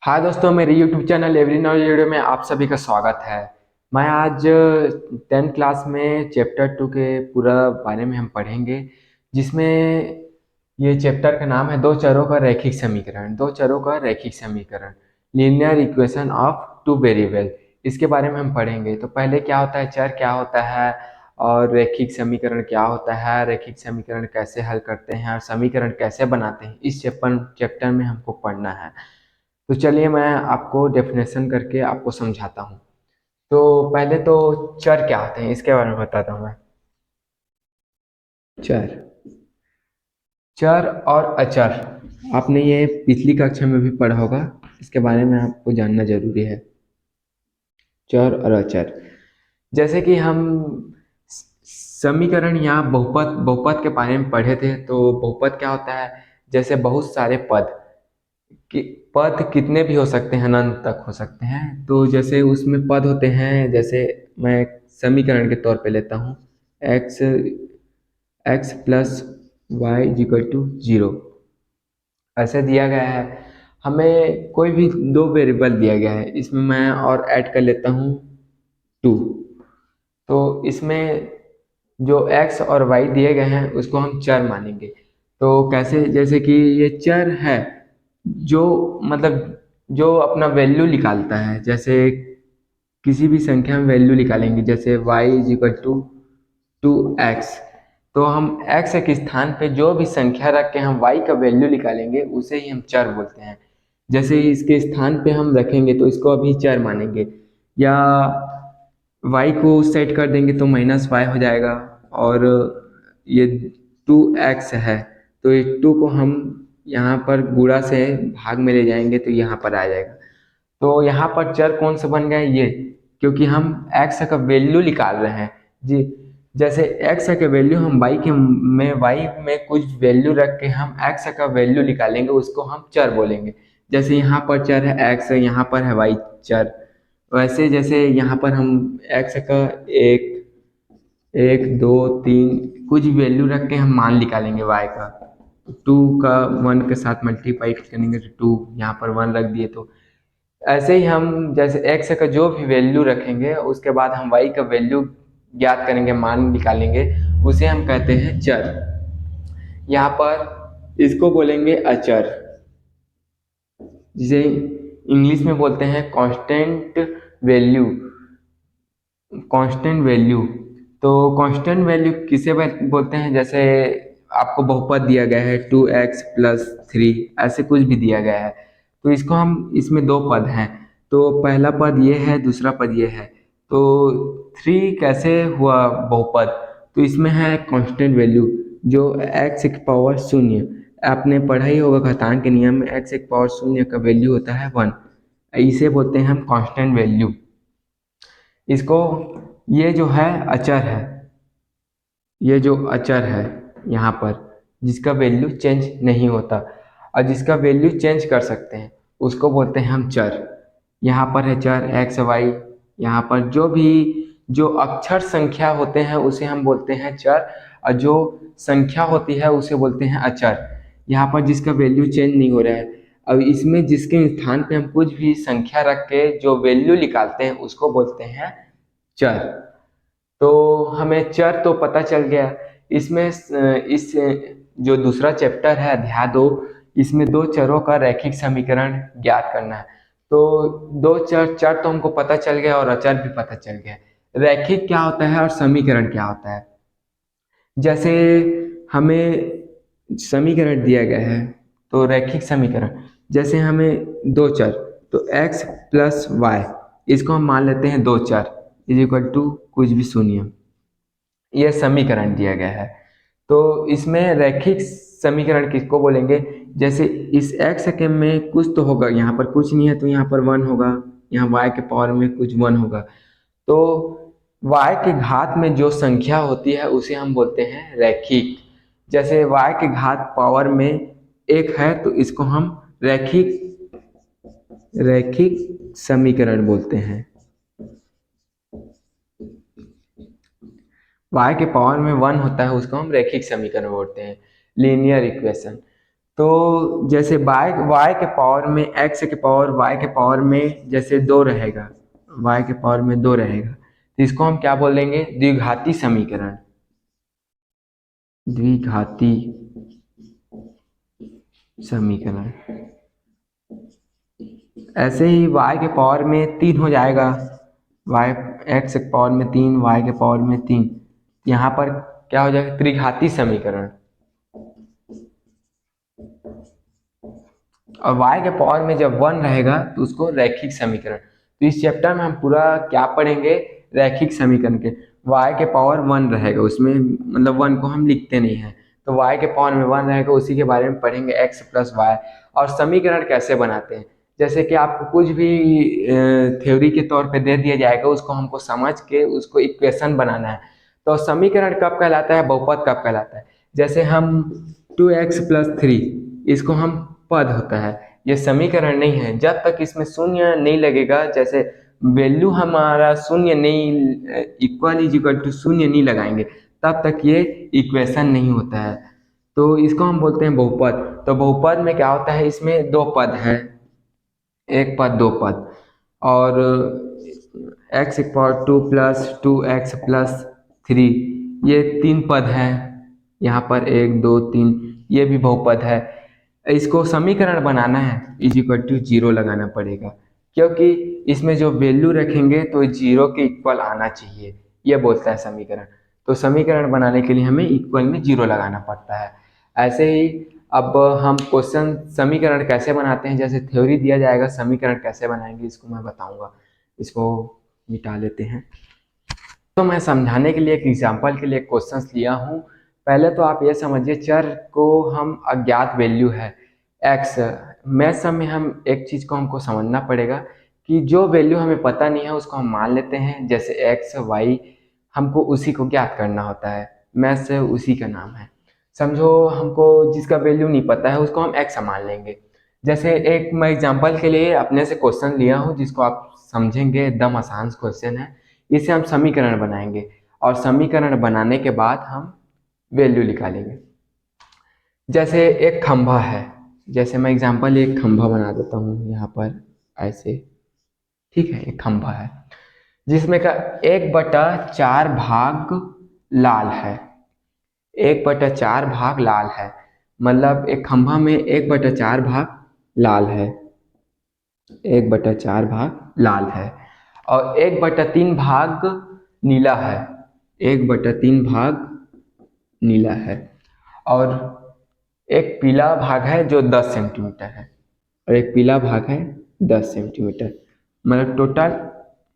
हाँ दोस्तों, मेरे YouTube channel every knowledge video में आप सभी का स्वागत है। मैं आज 10th क्लास में चैप्टर 2 के पूरा बारे में हम पढ़ेंगे, जिसमें ये चैप्टर का नाम है दो चरों का रैखिक समीकरण। दो चरों का रैखिक समीकरण, linear equation of two variable. इसके बारे में हम पढ़ेंगे। तो पहले क्या होता है, चर क्या होता है और रैखिक समीकरण क्या होता है, रैखिक समीकरण कैसे हल करते हैं और समीकरण कैसे बनाते हैं, इस चैप्टर में हमको पढ़ना है। तो चलिए मैं आपको डेफिनेशन करके आपको समझाता हूँ। तो पहले तो चर क्या होते हैं इसके बारे में बताता हूँ मैं। चर चर और अचर, आपने ये पिछली कक्षा में भी पढ़ा होगा। इसके बारे में आपको जानना जरूरी है। चर और अचर, जैसे कि हम समीकरण या बहुपद बहुपद के बारे में पढ़े थे। तो बहुपद क्या होता है, जैसे बहुत सारे पद कि पद कितने भी हो सकते हैं, अनंत तक हो सकते हैं। तो जैसे उसमें पद होते हैं, जैसे मैं समीकरण के तौर पे लेता हूँ x x plus Y equal to 0, ऐसे दिया गया है। हमें कोई भी दो वेरिएबल दिया गया है, इसमें मैं और ऐड कर लेता हूँ 2। तो इसमें जो x और y दिए गए हैं उसको हम चर मानेंगे। तो कैसे, जैसे कि ये चर है जो मतलब जो अपना वैल्यू निकालता है। जैसे किसी भी संख्या में वैल्यू निकालेंगे, जैसे y is equal to 2x, तो हम x के स्थान पे जो भी संख्या रख के हम y का वैल्यू निकालेंगे उसे ही हम चर बोलते हैं। जैसे इसके स्थान पे हम रखेंगे तो इसको अभी चर मानेंगे, या y को सेट कर देंगे तो माइनस वाई हो जाएगा। और ये 2x है, तो ये 2 को हम यहाँ पर गुणा से भाग में ले जाएंगे तो यहाँ पर आ जाएगा। तो यहाँ पर चर कौन सा बन गया है, ये, क्योंकि हम x का वैल्यू निकाल रहे हैं जी। जैसे x का वैल्यू हम y में कुछ वैल्यू रख के हम x का वैल्यू निकालेंगे, उसको हम चर बोलेंगे। जैसे यहाँ पर चर है x, यहाँ पर है y चर। वैसे जैसे यहाँ पर हम x का एक एक दो तीन कुछ भी वैल्यू रख के हम मान निकालेंगे y का। 2 का 1 के साथ मल्टीप्लाई करेंगे तो 2, यहाँ पर 1 रख दिए। तो ऐसे ही हम जैसे x का जो भी वैल्यू रखेंगे उसके बाद हम y का वैल्यू ज्ञात करेंगे, मान निकालेंगे, उसे हम कहते हैं चर। यहाँ पर इसको बोलेंगे अचर, जिसे इंग्लिश में बोलते हैं कांस्टेंट वैल्यू। कांस्टेंट वैल्यू, तो कांस्टेंट वैल्यू किसे बोलते हैं, जैसे आपको बहुपद दिया गया है 2x प्लस 3, ऐसे कुछ भी दिया गया है। तो इसको हम, इसमें दो पद हैं, तो पहला पद ये है, दूसरा पद ये है। तो 3 कैसे हुआ बहुपद, तो इसमें है कांस्टेंट वैल्यू जो x की पावर शून्य। आपने पढ़ा ही होगा घातांक के नियम में, x की पावर शून्य का वैल्यू होता है 1। इसे बोलते हैं हम कांस्टेंट वैल्यू। इसको, ये जो है अचर है, ये जो अचर है यहाँ पर, जिसका वैल्यू चेंज नहीं होता और जिसका वैल्यू चेंज कर सकते हैं उसको बोलते हैं हम चर। यहाँ पर है चर एक्स वाई, यहाँ पर जो भी जो अक्षर संख्या होते हैं उसे हम बोलते हैं चर, और जो संख्या होती है उसे बोलते हैं अचर। यहाँ पर जिसका वैल्यू चेंज नहीं हो रहा है, अब इसमें जिसके स्थान पे हम कुछ भी संख्या रख के जो वैल्यू निकालते हैं उसको बोलते हैं चर। तो हमें चर तो पता चल गया। इसमें इस जो दूसरा चैप्टर है अध्याय 2, इसमें दो चरों का रैखिक समीकरण ज्ञात करना है। तो दो चर चर तो हमको पता चल गया और अचर भी पता चल गया। रैखिक क्या होता है और समीकरण क्या होता है, जैसे हमें समीकरण दिया गया है तो रैखिक समीकरण, जैसे हमें दो चर, तो x प्लस वाई, इसको हम मान लेते हैं दो चर इज इक्वल टू कुछ भी शून्य। यह समीकरण दिया गया है। तो इसमें रैखिक समीकरण किसको बोलेंगे, जैसे इस x के में कुछ तो होगा, यहाँ पर कुछ नहीं है तो यहाँ पर 1 होगा, यहाँ y के पावर में कुछ 1 होगा। तो y के घात में जो संख्या होती है उसे हम बोलते हैं रैखिक। जैसे y के घात पावर में एक है तो इसको हम रैखिक रैखिक समीकरण बोलते हैं। y के पावर में 1 होता है उसको हम रैखिक समीकरण बोलते हैं, लीनियर इक्वेशन। तो जैसे y के पावर में x के पावर y के पावर में जैसे 2 रहेगा, y के पावर में 2 रहेगा, तो इसको हम क्या बोलेंगे? द्विघाती समीकरण। द्विघाती समीकरण। ऐसे ही y के पावर में 3 हो जाएगा, y x के पावर में 3, y के पावर में 3, यहाँ पर क्या हो जाएगा? त्रिघाती समीकरण। और y के पावर में जब 1 रहेगा तो उसको रैखिक समीकरण। तो इस चैप्टर में हम पूरा क्या पढ़ेंगे? रैखिक समीकरण के। y के पावर 1 रहेगा, उसमें मतलब 1 को हम लिखते नहीं हैं, तो y के पावर में 1 रहेगा, उसी के बारे में पढ़ेंगे, x प्लस वाई। और समीकरण कैसे बनाते हैं, जैसे कि आपको कुछ भी थ्योरी के तौर पे दे दिया जाएगा, उसको हमको समझ के उसको इक्वेशन बनाना है। तो समीकरण कब कहलाता है? बहुपद कब कहलाता है? जैसे हम 2x प्लस 3, इसको हम पद होता है, ये समीकरण नहीं है। जब तक इसमें शून्य नहीं लगेगा, जैसे वैल्यू हमारा शून्य नहीं, इक्वल टू शून्य नहीं लगाएंगे, तब तक ये इक्वेशन नहीं होता है। तो इसको हम बोलते हैं बहुपद। तो बहुपद में क्या होता है? इसमें दो पद है, एक पद, दो पद। और x equal two plus 2x plus 3, ये 3 पद हैं। यहाँ पर 1 2 3, ये भी बहुपद है। इसको समीकरण बनाना है, इज इक्वल टू 0 लगाना पड़ेगा, क्योंकि इसमें जो वैल्यू रखेंगे तो 0 के इक्वल आना चाहिए, ये बोलता है समीकरण। तो समीकरण बनाने के लिए हमें इक्वल में 0 लगाना पड़ता है। ऐसे ही अब हम क्वेश्चन समीकरण कैसे बनाते हैं, जैसे थ्योरी दिया जाएगा, समीकरण कैसे बनाएंगे इसको मैं बताऊंगा। इसको मिटा लेते हैं। तो मैं समझाने के लिए एक एग्जांपल के लिए क्वेश्चंस लिया हूँ। पहले तो आप ये समझिए, चर को हम अज्ञात वैल्यू है x। मैथ्स में हम एक चीज़ को हमको समझना पड़ेगा कि जो वैल्यू हमें पता नहीं है उसको हम मान लेते हैं, जैसे x y, हमको उसी को ज्ञात करना होता है। मैथ्स उसी का नाम है। समझो हमको जिसका वैल्यू नहीं पता है उसको हम x मान लेंगे। जैसे एक मैं एग्जांपल के लिए अपने से क्वेश्चन लिया हूँ, जिसको आप समझेंगे, एकदम आसान क्वेश्चन है। इसे हम समीकरण बनाएंगे, और समीकरण बनाने के बाद हम वैल्यू निकालेंगे। जैसे एक खंभा है, जैसे मैं एग्जांपल एक खंभा बना देता हूँ यहाँ पर ऐसे, ठीक है। एक खंभा है जिसमें का 1/4 भाग लाल है, 1/4 भाग लाल है, मतलब एक खंभा में 1/4 भाग लाल है, 1/4 भाग लाल है, और 1/3 भाग नीला है, 1/3 भाग नीला है, और एक पीला भाग है जो 10 सेंटीमीटर है, और एक पीला भाग है 10 सेंटीमीटर, मतलब टोटल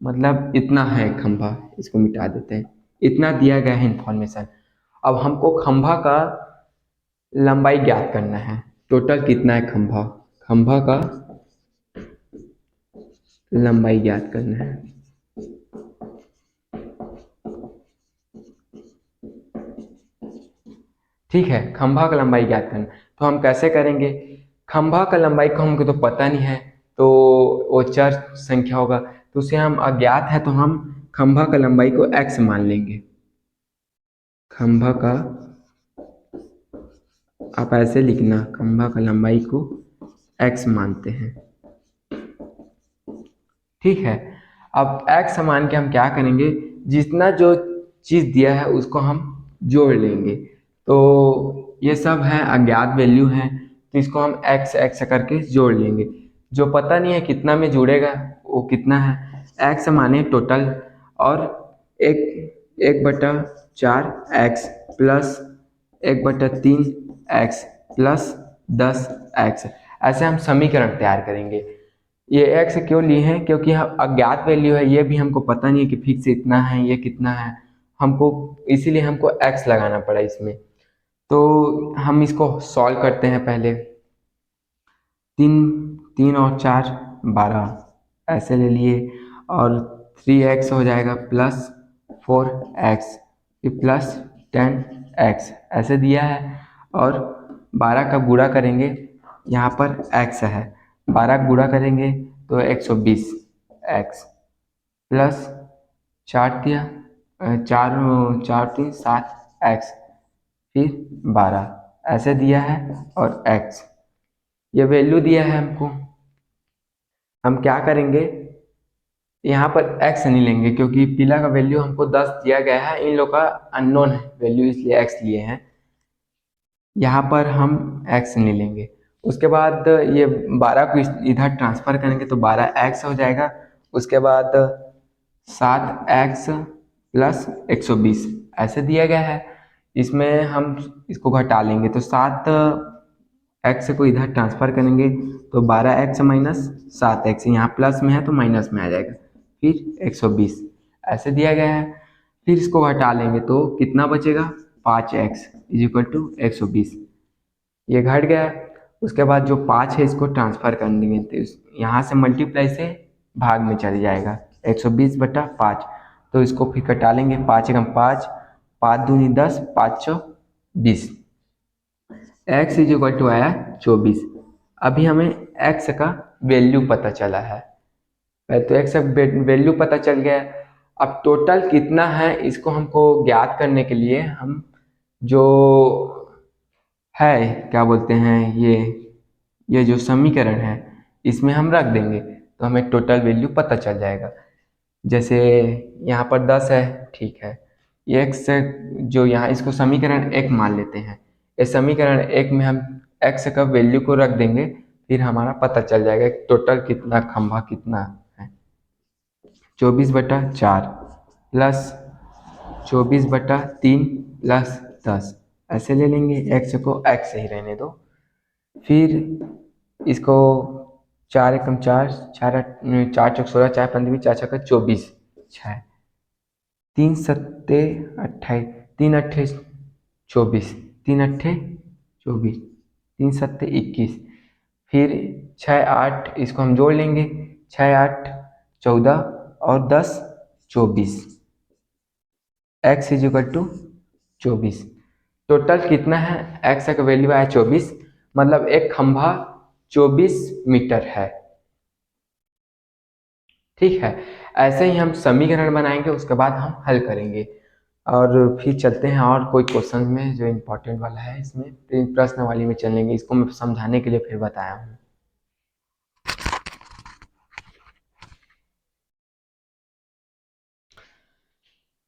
मतलब इतना है खंभा। इसको मिटा देते हैं, इतना दिया गया है इंफॉर्मेशन। अब हमको खंभा का लंबाई ज्ञात करना है, टोटल कितना है खंभा, खंभा का लंबाई ज्ञात करना है। ठीक है, खंभा का लंबाई ज्ञात करना, तो हम कैसे करेंगे? खंभा का लंबाई को हमको तो पता नहीं है, तो वो चर संख्या होगा, तो उसे हम अज्ञात है, तो हम खंभा का लंबाई को x मान लेंगे। खंभा का, आप ऐसे लिखना, खंभा का लंबाई को x मानते हैं, ठीक है। अब x मान के हम क्या करेंगे? जितना जो चीज़ दिया है उसको हम जोड़ लेंगे। तो ये सब है अज्ञात वैल्यू है, तो इसको हम x x करके जोड़ लेंगे। जो पता नहीं है कितना में जुड़ेगा वो कितना है, x माने टोटल, और 1/4 x plus 1/3 x plus 10 x, ऐसे हम समीकरण तैयार करेंगे। ये x क्यों लिए हैं? क्योंकि हम अज्ञात वैल्यू है, ये भी हमको पता नहीं है कि फिक्स इतना है, ये कितना है हमको, इसीलिए हमको x लगाना पड़ा इसमें। तो हम इसको सॉल्व करते हैं। पहले 3 और 4 12 ऐसे ले लिए, और 3x हो जाएगा प्लस 4x प्लस 10x ऐसे दिया है, और 12 का गुणा करेंगे, यहाँ पर x है, 12 गुणा करेंगे तो 120 x प्लस 4 दिया, 4 4 3 7 x, फिर 12 ऐसे दिया है, और x ये वैल्यू दिया है हमको, हम क्या करेंगे, यहाँ पर x नहीं लेंगे क्योंकि पीला का वैल्यू हमको 10 दिया गया है, इन लोग का अननोन है वैल्यू इसलिए x लिए हैं। यहाँ पर हम x नहीं लेंगे। उसके बाद ये 12 को इधर ट्रांसफर करेंगे तो 12x हो जाएगा। उसके बाद 7x प्लस 120 ऐसे दिया गया है। इसमें हम इसको घटा लेंगे तो 7x को इधर ट्रांसफर करेंगे तो 12x माइनस 7x, यहाँ प्लस में है तो माइनस में आ जाएगा, फिर 120 ऐसे दिया गया है। फिर इसको घटा लेंगे तो कितना बचेगा, 5x इज इक्वल टू 120, ये घट गया। उसके बाद जो 5 है इसको ट्रांसफर कर देंगे तो यहाँ से मल्टीप्लाई से भाग में चल जाएगा 120/5, तो इसको फिर कटा लेंगे, 5 एकम 5, 5 दूनी 10, 5 चौ 20, x इज इक्वल टू आया 24। अभी हमें x का वैल्यू पता चला है, तो x का वैल्यू पता चल गया। अब टोटल कितना है इसको हमको ज्ञात करने के लिए हम जो है क्या बोलते हैं, ये जो समीकरण है इसमें हम रख देंगे तो हमें टोटल वैल्यू पता चल जाएगा। जैसे यहाँ पर 10 है, ठीक है, ये x जो यहाँ इसको समीकरण 1 मान लेते हैं, इस समीकरण 1 में हम x का वैल्यू को रख देंगे, फिर हमारा पता चल जाएगा टोटल कितना खंभा कितना है। 24/4 प्लस 24/3 प्लस 10 ऐसे ले लेंगे, x को x ही रहने दो। फिर इसको 4 एकम 4, 4 चौक 16, 4 पंद्रह, 4 छक्का 24, 6 3 सत्ते 28, 3 अट्ठे 24, 3 अट्ठे 24, 3 सत्ते 21, फिर 6 8 इसको हम जोड़ लेंगे, 6 8 14 और 10 24, x is equal to 24। Total कितना है, x का वैल्यू आया 24, मतलब एक खंभा 24 मीटर है। ठीक है, ऐसे ही हम समीकरण बनाएंगे, उसके बाद हम हल करेंगे और फिर चलते हैं और कोई क्वेश्चन में जो इम्पोर्टेंट वाला है, इसमें प्रश्न वाली में चलेंगे, इसको मैं समझाने के लिए फिर बताया हूँ।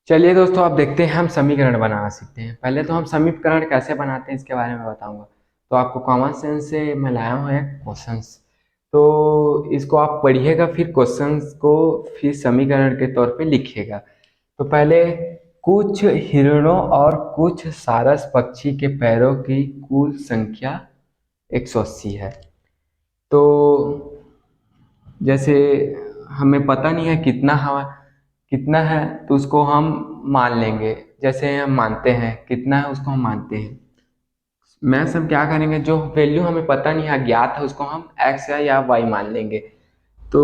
चलिए दोस्तों, अब देखते हैं हम समीकरण बनाना सीखते हैं। पहले तो हम समीकरण कैसे बनाते हैं इसके बारे में बताऊंगा। तो आपको कॉमन सेंस से मैं लाया हूँ एक क्वेश्चंस, तो इसको आप पढ़िएगा, फिर क्वेश्चंस को फिर समीकरण के तौर पे लिखिएगा। तो पहले कुछ हिरणों और कुछ सारस पक्षी के पैरों की कुल संख्या 180 है। तो जैसे हमें पता नहीं है कितना हवा कितना है, तो उसको हम मान लेंगे, जैसे हम मानते हैं कितना है उसको हम मानते हैं। मैं सब क्या करेंगे, जो वैल्यू हमें पता नहीं है ज्ञात है उसको हम x या y मान लेंगे। तो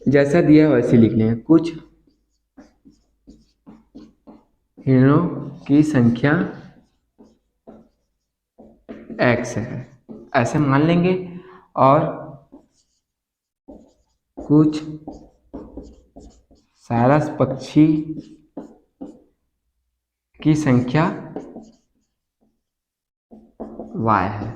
जैसा दिया है वैसे लिख लेंगे, कुछ हिरणों की संख्या x है ऐसे मान लेंगे, और कुछ सारस पक्षी की संख्या y है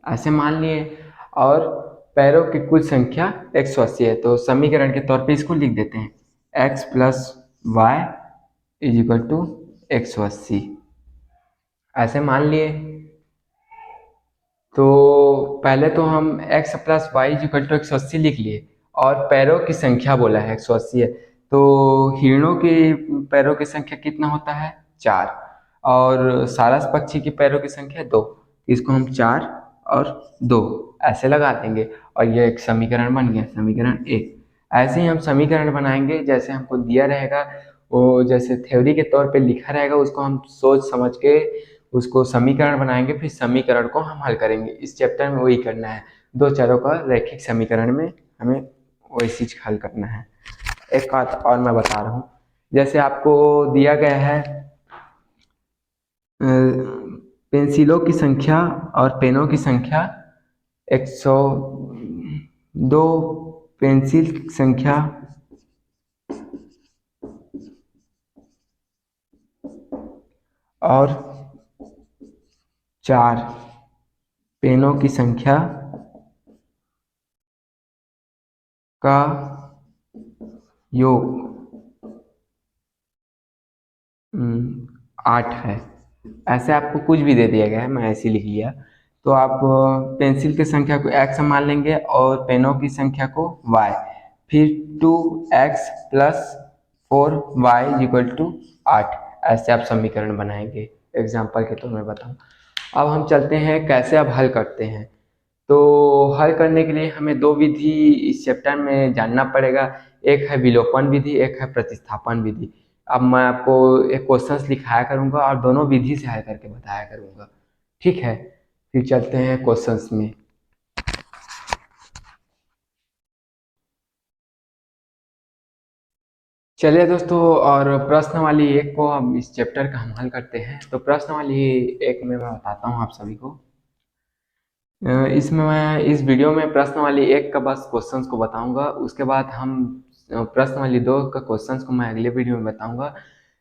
ऐसे मान लिए, और पैरों की कुल संख्या 180 है। तो समीकरण के तौर पे इसको लिख देते हैं, x plus Y is equal to 180 ऐसे मान लिए। तो पहले तो हम x plus Y is equal to 180 लिख लिए, और पैरों की संख्या बोला है 180 है, तो हिरणों के पैरों की संख्या कितना होता है 4, और सारस पक्षी की पैरों की संख्या 2, इसको हम 4 और 2 ऐसे लगा देंगे, और ये एक समीकरण बन गया, समीकरण 1। ऐसे ही हम समीकरण बनाएंगे, जैसे हमको दिया रहेगा वो जैसे थ्योरी के तौर पे लिखा रहेगा उसको हम सोच समझ के उसको समीकरण बनाएंगे, फिर समीकरण को हम हल करेंगे। इस चैप्टर में वही करना है, दो चरों का रैखिक समीकरण में हमें वही चीज हल करना है। एक बात और मैं बता रहा हूँ, जैसे आपको दिया गया है पेंसिलों की संख्या और पेनों की संख्या 102, पेंसिल की संख्या और 4 पेनों की संख्या का योग 8 है। ऐसे आपको कुछ भी दे दिया गया है, मैं ऐसे ही लिख लिया। तो आप पेंसिल की संख्या को x मान लेंगे और पेनों की संख्या को y, फिर 2x plus 4y equal to 8। ऐसे आप समीकरण बनाएंगे। एग्जाम्पल के तौर में बताऊँ। अब हम चलते हैं कैसे अब हल करते हैं। तो हल करने के लिए हमें दो विधि इस चैप्टर में जानना पड़ेगा। एक है विलोपन विधि, एक है प्रतिस्थापन विधि। अब मैं आपको एक क्वेश्चंस लिखाया करूंगा और दोनों विधि से हल करके बताया करूंगा। ठीक है, फिर चलते हैं क्वेश्चंस में। चलिए दोस्तों, और प्रश्न वाली एक को हम इस चैप्टर का हम हल करते हैं। तो प्रश्न वाली एक में मैं बताता हूँ आप सभी को। इसमें मैं इस वीडियो में प्रश्न वाली एक का बस क्वेश्चंस को बताऊंगा। उसके बाद हम प्रश्न वाली दो का क्वेश्चंस को मैं अगले वीडियो में बताऊंगा,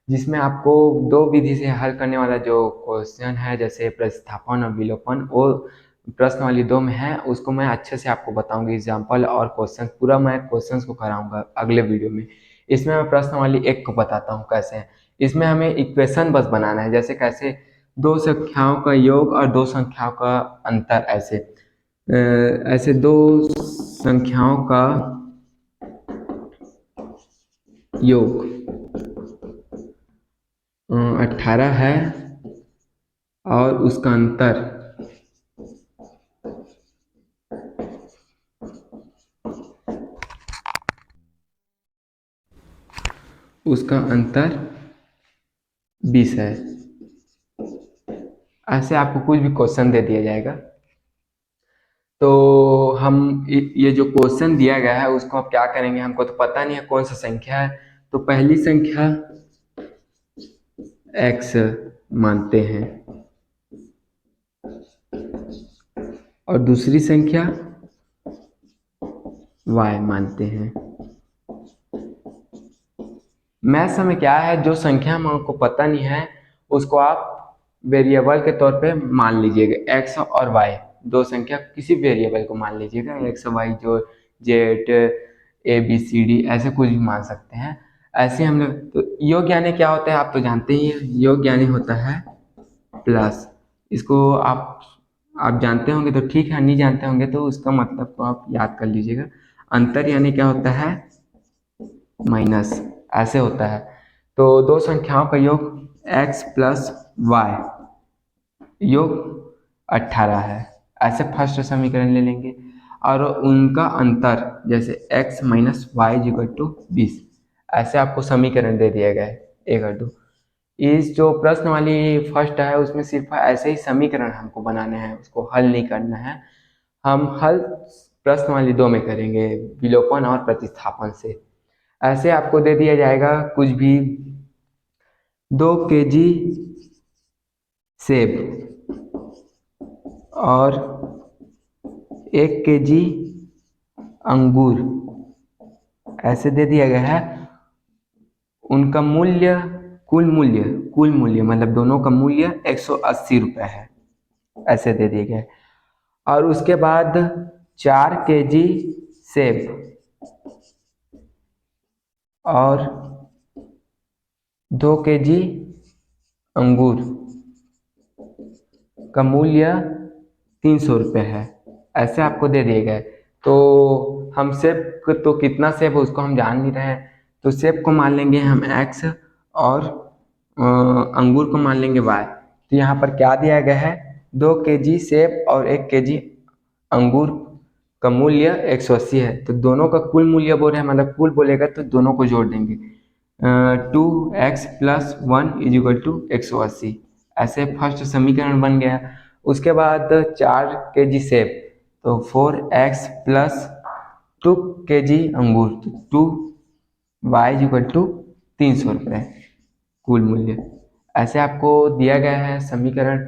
जिसमें आपको दो विधि से हल करने वाला जो क्वेश्चन है, जैसे प्रतिस्थापन और विलोपन, वो प्रश्न वाली दो में है। उसको मैं अच्छे से आपको बताऊंगा, एग्जाम्पल और क्वेश्चन पूरा मैं क्वेश्चंस को कराऊंगा अगले वीडियो में। इसमें मैं प्रश्न वाली एक को बताता हूँ कैसे है। इसमें हमें इक्वेशन बस बनाना है, जैसे कैसे दो संख्याओं का योग और दो संख्याओं का अंतर। ऐसे दो संख्याओं का योग 18 है और उसका अंतर 20 है। ऐसे आपको कुछ भी क्वेश्चन दे दिया जाएगा। तो हम ये जो क्वेश्चन दिया गया है उसको आप क्या करेंगे, हमको तो पता नहीं है कौन सा संख्या है। तो पहली संख्या x मानते हैं और दूसरी संख्या y मानते हैं। मैथ्स में क्या है, जो संख्या हमको पता नहीं है उसको आप वेरिएबल के तौर पे मान लीजिएगा। x और y दो संख्या किसी वेरिएबल को मान लीजिएगा, x और y जो Z A B C D ऐसे कुछ भी मान सकते हैं। ऐसे हम लोग तो योग यानी क्या होता है आप तो जानते ही हैं। योग यानी होता है प्लस। इसको आप जानते होंगे तो ठीक है, नहीं जानते होंगे तो उसका मतलब को आप याद कर लीजिएगा। अंतर यानी क्या होता है, माइनस। ऐसे होता है। तो दो संख्याओं का योग x प्लस वाई योग 18 है। ऐसे फर्स्ट समीकरण ले लेंगे और उनका अंतर जैसे x minus Y equal to 20। ऐसे आपको समीकरण दे दिया गया है एक और दो। इस जो प्रश्न वाली फर्स्ट है उसमें सिर्फ ऐसे ही समीकरण हमको बनाने हैं, उसको हल नहीं करना है। हम हल प्रश्न वाली दो में करेंगे, विलोपन और प्रतिस्थापन से। ऐसे आपको दे दिया जाएगा कुछ भी 2 kg सेब और 1 kg अंगूर ऐसे दे दिया गया है। उनका मूल्य कुल मूल्य मतलब दोनों का मूल्य 180 रुपये है, ऐसे दे दिए गए। और उसके बाद 4 kg सेब और 2 kg अंगूर का मूल्य 300 रुपये है, ऐसे आपको दे दिए गए। तो हम सेब तो कितना सेब है उसको हम जान नहीं रहे हैं, तो सेब को मान लेंगे हम x और अंगूर को मान लेंगे y। तो यहाँ पर क्या दिया गया है, 2 kg सेब और 1 kg अंगूर का मूल्य 180 है। तो दोनों का कुल मूल्य बोल रहे हैं, मतलब कुल बोलेगा तो दोनों को जोड़ देंगे। 2x plus 1 is equal to 180। ऐसे फर्स्ट समीकरण बन गया। उसके बाद 4 kg सेब तो 4x प्लस 2 kg अंगूर तो 2y इक्वल टू 300 रुपये कुल मूल्य। ऐसे आपको दिया गया है समीकरण।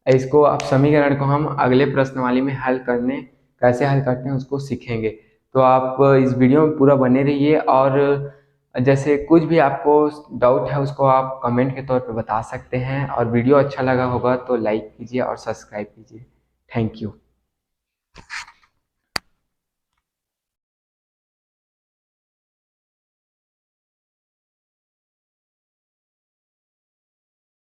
इसको आप समीकरण को हम अगले प्रश्नवाली में हल करने कैसे हल करते हैं उसको सीखेंगे। तो आप इस वीडियो में पूरा बने रहिए और जैसे कुछ भी आपको डाउट है उसको आप कमेंट के तौर पे बता सकते हैं। और वीडियो अच्छा लगा होगा तो लाइक कीजिए और सब्सक्राइब कीजिए। Thank you.